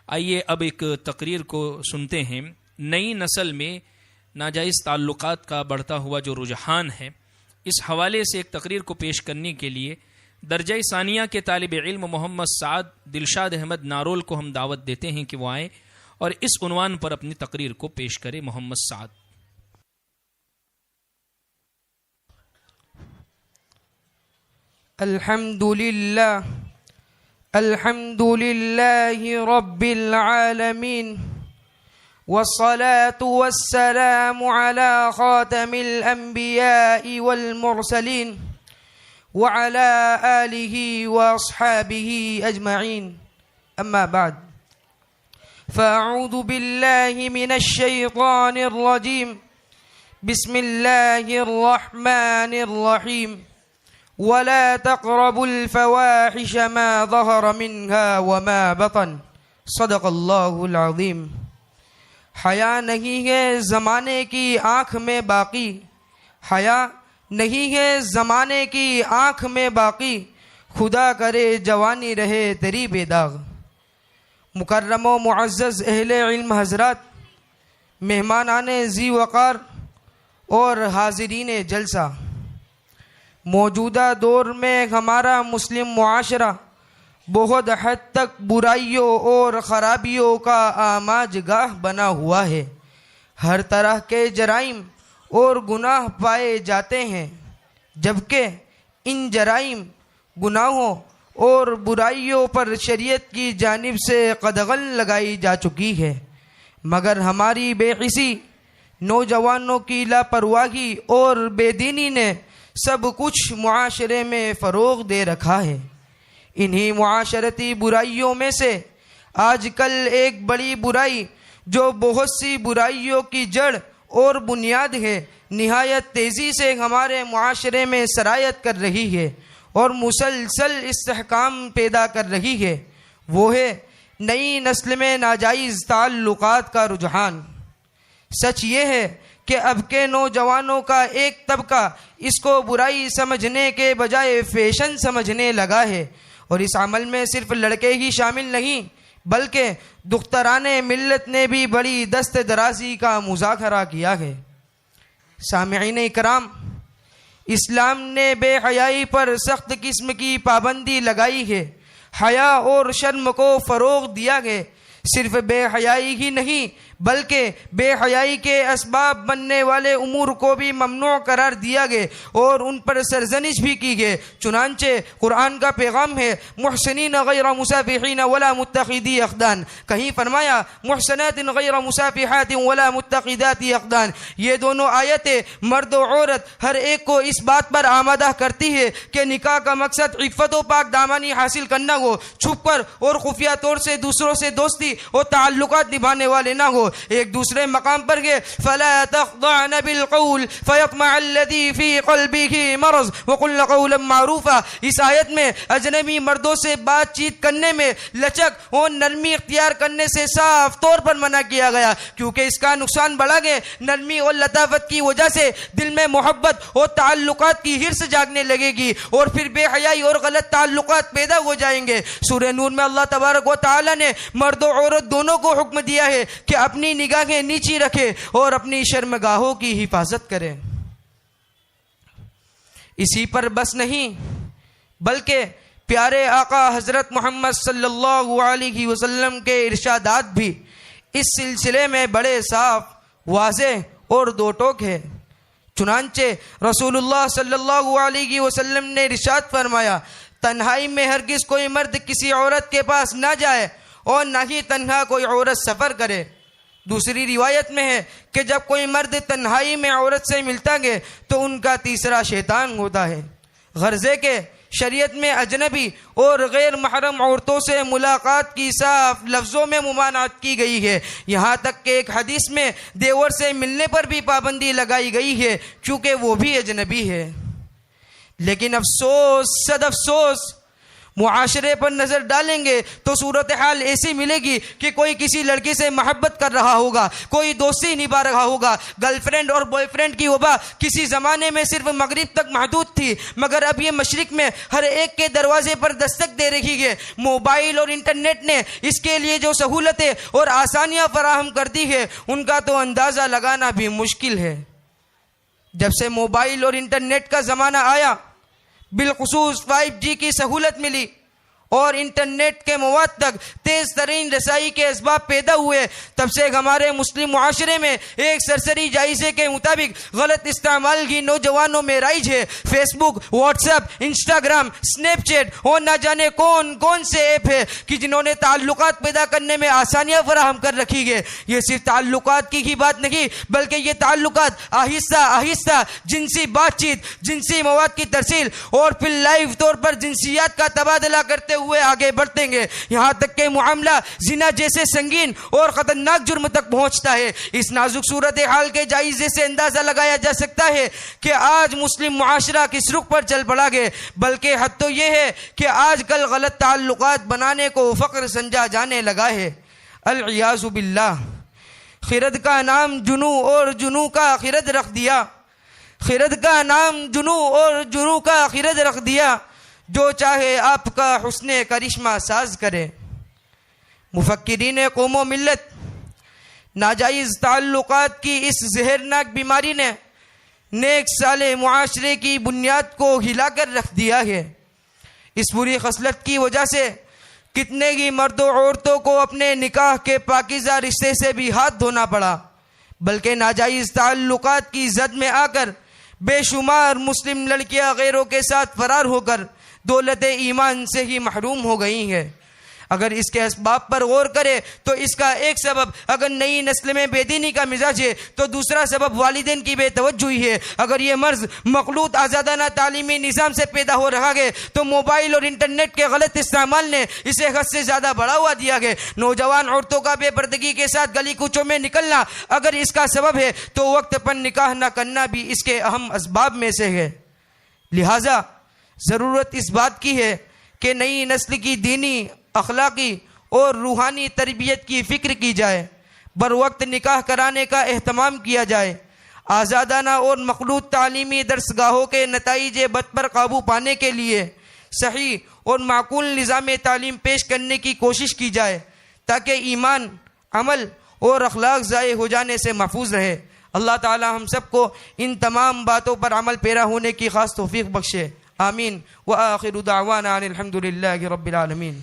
آئیے اب ایک تقریر کو سنتے ہیں۔ نئی نسل میں ناجائز تعلقات کا بڑھتا ہوا جو رجحان ہے، اس حوالے سے ایک تقریر کو پیش کرنے کے لیے درجہ ثانیہ کے طالب علم محمد سعد دلشاد احمد نارول کو ہم دعوت دیتے ہیں کہ وہ آئیں اور اس عنوان پر اپنی تقریر کو پیش کرے۔ محمد سعد۔ الحمد لله رب العالمين، والصلاة والسلام على خاتم الأنبياء والمرسلين وعلى آله وأصحابه أجمعين، أما بعد، فأعوذ بالله من الشيطان الرجيم، بسم الله الرحمن الرحيم، ولا تقربوا الفواحش ما ظهر منها وما بطن، صدق اللہ العظیم۔ حیا نہیں ہے زمانے کی آنکھ میں باقی، حیا نہیں ہے زمانے کی آنکھ میں باقی، خدا کرے جوانی رہے تیری بے داغ۔ مکرم و معزز اہل علم حضرات، مہمانان ذی وقار اور حاضرین جلسہ، موجودہ دور میں ہمارا مسلم معاشرہ بہت حد تک برائیوں اور خرابیوں کا آماج گاہ بنا ہوا ہے۔ ہر طرح کے جرائم اور گناہ پائے جاتے ہیں، جبکہ ان جرائم، گناہوں اور برائیوں پر شریعت کی جانب سے قدغن لگائی جا چکی ہے، مگر ہماری بے حسی، نوجوانوں کی لاپرواہی اور بے دینی نے سب کچھ معاشرے میں فروغ دے رکھا ہے۔ انہی معاشرتی برائیوں میں سے آج کل ایک بڑی برائی جو بہت سی برائیوں کی جڑ اور بنیاد ہے، نہایت تیزی سے ہمارے معاشرے میں سرایت کر رہی ہے اور مسلسل استحکام پیدا کر رہی ہے، وہ ہے نئی نسل میں ناجائز تعلقات کا رجحان۔ سچ یہ ہے کہ اب کے نوجوانوں کا ایک طبقہ اس کو برائی سمجھنے کے بجائے فیشن سمجھنے لگا ہے، اور اس عمل میں صرف لڑکے ہی شامل نہیں بلکہ دختران ملت نے بھی بڑی دست درازی کا مظاہرہ کیا ہے۔ سامعین اکرام، اسلام نے بے حیائی پر سخت قسم کی پابندی لگائی ہے، حیا اور شرم کو فروغ دیا ہے۔ صرف بے حیائی ہی نہیں بلکہ بے حیائی کے اسباب بننے والے امور کو بھی ممنوع قرار دیا گیا اور ان پر سرزنش بھی کی گئی۔ چنانچہ قرآن کا پیغام ہے محسنین غیر مسافحین ولا متخذی اخدان، کہیں فرمایا محسنات غیر مسافحات ولا متخذات اخدان۔ یہ دونوں آیتیں مرد و عورت ہر ایک کو اس بات پر آمادہ کرتی ہے کہ نکاح کا مقصد عفت و پاک دامانی حاصل کرنا ہو، چھپ کر اور خفیہ طور سے دوسروں سے دوستی اور تعلقات نبھانے والے نہ ہو۔ ایک دوسرے مقام پر گئے فلا تخضعن بالقول فيطمع الذي في قلبه مرض وقلن قولا معروفا۔ اس آیت میں اجنبی مردوں سے بات چیت کرنے میں لچک اور نرمی اختیار کرنے سے صاف طور پر منع کیا گیا، کیونکہ اس کا نقصان بڑھا گیا۔ نرمی اور لطافت کی وجہ سے دل میں محبت اور تعلقات کی ہرس جاگنے لگے گی اور پھر بے حیائی اور غلط تعلقات پیدا ہو جائیں گے۔ سورہ نور میں اللہ تبارک و تعالی نے مرد و عورت دونوں کو حکم دیا ہے کہ اپنی نگاہیں نیچی رکھے اور اپنی شرمگاہوں کی حفاظت کرے۔ اسی پر بس نہیں بلکہ پیارے آقا حضرت محمد صلی اللہ علیہ وسلم کے ارشادات بھی اس سلسلے میں بڑے صاف، واضح اور دو ٹوک ہے۔ چنانچہ رسول اللہ صلی اللہ علیہ وسلم نے ارشاد فرمایا تنہائی میں ہرگز کوئی مرد کسی عورت کے پاس نہ جائے اور نہ ہی تنہا کوئی عورت سفر کرے۔ دوسری روایت میں ہے کہ جب کوئی مرد تنہائی میں عورت سے ملتا ہے تو ان کا تیسرا شیطان ہوتا ہے۔ غرضے کہ شریعت میں اجنبی اور غیر محرم عورتوں سے ملاقات کی صاف لفظوں میں ممانعت کی گئی ہے، یہاں تک کہ ایک حدیث میں دیور سے ملنے پر بھی پابندی لگائی گئی ہے کیونکہ وہ بھی اجنبی ہے۔ لیکن افسوس صد افسوس، معاشرے پر نظر ڈالیں گے تو صورتحال ایسی ملے گی کہ کوئی کسی لڑکی سے محبت کر رہا ہوگا، کوئی دوستی نبھا رہا ہوگا۔ گرل فرینڈ اور بوائے فرینڈ کی وبا کسی زمانے میں صرف مغرب تک محدود تھی، مگر اب یہ مشرق میں ہر ایک کے دروازے پر دستک دے رہی ہے۔ موبائل اور انٹرنیٹ نے اس کے لیے جو سہولتیں اور آسانیاں فراہم کر دی ہے ان کا تو اندازہ لگانا بھی مشکل ہے۔ جب سے موبائل اور انٹرنیٹ کا زمانہ آیا، بالخصوص 5G کی سہولت ملی اور انٹرنیٹ کے مواد تک تیز ترین رسائی کے اسباب پیدا ہوئے، تب سے ہمارے مسلم معاشرے میں ایک سرسری جائزے کے مطابق غلط استعمال کی نوجوانوں میں رائج ہے۔ Facebook, WhatsApp, Instagram, Snapchat اور نہ جانے کون کون سے ایپ ہے کہ جنہوں نے تعلقات پیدا کرنے میں آسانیاں فراہم کر رکھی ہے۔ یہ صرف تعلقات کی ہی بات نہیں بلکہ یہ تعلقات آہستہ آہستہ جنسی بات چیت، جنسی مواد کی ترسیل اور پھر لائیو طور پر جنسیات کا تبادلہ کرتے ہوئے آگے بڑھتے گے، یہاں تک کہ معاملہ زنا جیسے سنگین اور خطرناک جرم تک پہنچتا ہے۔ اس نازک صورتحال کے جائزے سے اندازہ لگایا جا سکتا ہے کہ آج مسلم معاشرہ کس رخ پر چل پڑا ہے، بلکہ حد تو یہ ہے کہ آج کل غلط تعلقات بنانے کو فخر سمجھا جانے لگا ہے۔ العیاذ باللہ، خرد کا نام جنو اور جنو کا خرد رکھ دیا، خرد کا نام جنو اور جنو کا خرد رکھ دیا، جو چاہے آپ کا حسن کرشمہ ساز کرے۔ مفکرین قوم و ملت، ناجائز تعلقات کی اس زہرناک بیماری نے نیک صالح معاشرے کی بنیاد کو ہلا کر رکھ دیا ہے۔ اس بری خصلت کی وجہ سے کتنے ہی مرد و عورتوں کو اپنے نکاح کے پاکیزہ رشتے سے بھی ہاتھ دھونا پڑا، بلکہ ناجائز تعلقات کی زد میں آ کر بے شمار مسلم لڑکیاں غیروں کے ساتھ فرار ہو کر دولت ایمان سے ہی محروم ہو گئی ہیں۔ اگر اس کے اسباب پر غور کرے تو اس کا ایک سبب اگر نئی نسل میں بے دینی کا مزاج ہے تو دوسرا سبب والدین کی بے توجہی ہے۔ اگر یہ مرض مخلوط آزادانہ تعلیمی نظام سے پیدا ہو رہا ہے تو موبائل اور انٹرنیٹ کے غلط استعمال نے اسے حد سے زیادہ بڑھاوا دیا ہے۔ نوجوان عورتوں کا بے پردگی کے ساتھ گلی کوچوں میں نکلنا اگر اس کا سبب ہے تو وقت پر نکاح نہ کرنا بھی اس کے اہم اسباب میں سے ہے۔ لہٰذا ضرورت اس بات کی ہے کہ نئی نسل کی دینی، اخلاقی اور روحانی تربیت کی فکر کی جائے، بر وقت نکاح کرانے کا اہتمام کیا جائے، آزادانہ اور مخلوط تعلیمی درسگاہوں کے نتائج بد پر قابو پانے کے لیے صحیح اور معقول نظام تعلیم پیش کرنے کی کوشش کی جائے تاکہ ایمان، عمل اور اخلاق ضائع ہو جانے سے محفوظ رہے۔ اللہ تعالی ہم سب کو ان تمام باتوں پر عمل پیرا ہونے کی خاص توفیق بخشے، آمین۔ وآخر دعوانا ان الحمد للہ رب العالمین۔